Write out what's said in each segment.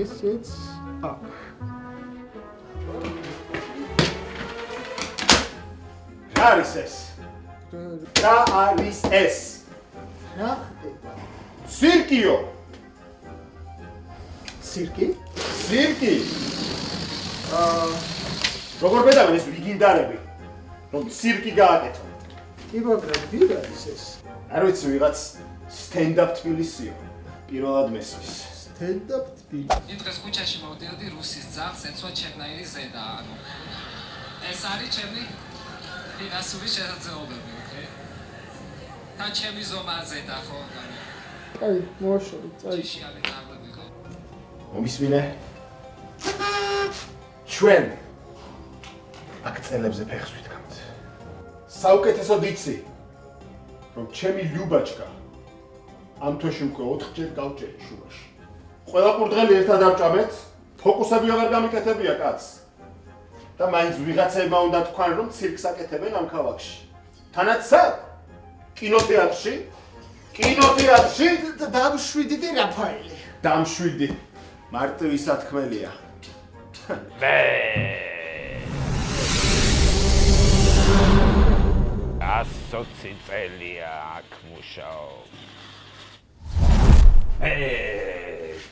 ესეც აქ. რა არის ეს? რა არის ეს? რა ხდება? ცირკიო. ცირკი? ცირკი. როგორ ბედავენ ეს ვიგინდარები? რომ ცირკი გააკეთო. კი მაგრამ ვინ არის ეს? არ ვიცი ვიღაც სტენდაპ თბილისიო. პირველად მესმის. სტენდაპ თბილისი. იმ დღეს ქუჩაში მოვდიოდი რუსის ძაღლს ეცვა ჩემნაირი ზედა, ანუ ეს არის ჩემი ფინანსური შესაძლებლობები, ოკეი? და ჩემი ზომა ზედა ხო? აი, მოაშორე, წაი. ჯიში არის დაბლები ხო? მომისმინე. ჩვენ აქ წელებზე ფეხს ვითქამთ. საუკეთესოდ იცი, რომ ჩემი ლიუბაჩკა ამ თვეში უკვე 4ჯერ გავჭერი შუაში. ყველა ყურდღელი ერთად ავჭამეთ, ფოკუსები აღარ გამიკეთებია კაც. და მაინც ვიღაცებმა უნდა თქვან, რომ ცირკს აკეთებენ ამ ქალაქში. თანაც სად? კინოთეატრში? კინოთეატრში? დამშვიდდი რაფაელი. დამშვიდი. მარტივი სათქმელია. ასოცი წელია აქ მუშაობ.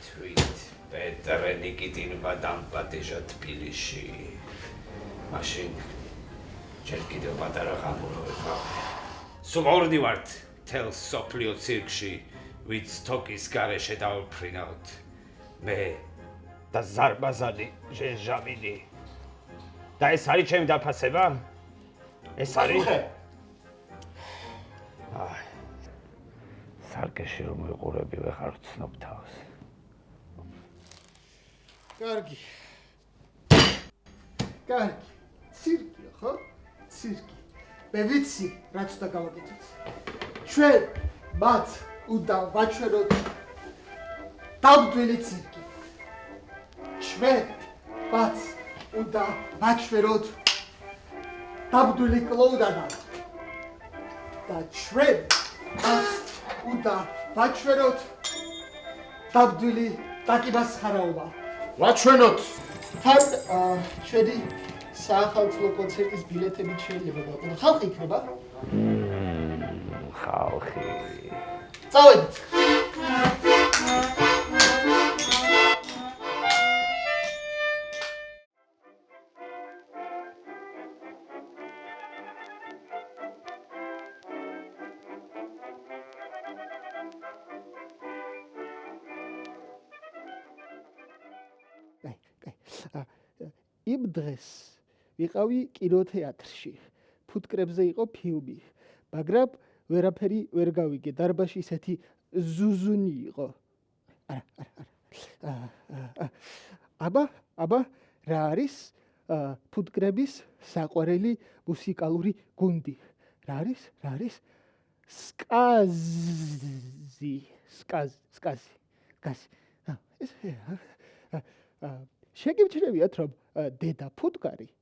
თვით პეტრე ნიკიტინმა დამპატიჟა თბილისში. მაშინ ჯერ კიდევ პატარა ღამურო ვიყავ. სუმორნი ვართ თელ სოფლიო ცირკში, ვიც თოკის გარეშე დავფრინავთ. მე და ზარბაზანი ჟენჟამინი. და ეს არის ჩემი დაფასება? ეს არის? სარკეში რომ ვიყურები ვეხარ ვცნობ თავს. კარგი. კარგი. ცირკია, ხო? ცირკი. მე ვიცი, რაც უნდა გავაკეთოთ. ჩვენ მათ უნდა ვაჩვენოთ დამტვილი ცირკი. ჩვენ მათ უნდა ვაჩვენოთ დამტვილი კლოუნადა. და ჩვენ მათ უნდა ვაჩვენოთ დამტვილი დაკიბასხარაობა. ვაჩვენოთ. თან ჩვენი საახალწლო კონცერტის ბილეთები შეიძლება გავყიდო. ხალხი იქნება? ხალხი. წავედით. იმ დღეს ვიყავი კინოთეატრში. ფუტკრებზე იყო ფილმი, მაგრამ ვერაფერი ვერ გავიგე. დარბაზში ისეთი ზუზუნი იყო. აბა, რა არის ფუტკრების საყვარელი მუსიკალური გუნდი? რა არის? სკაზი. შეგიმჩნევიათ, რომ დედა ფუტკარი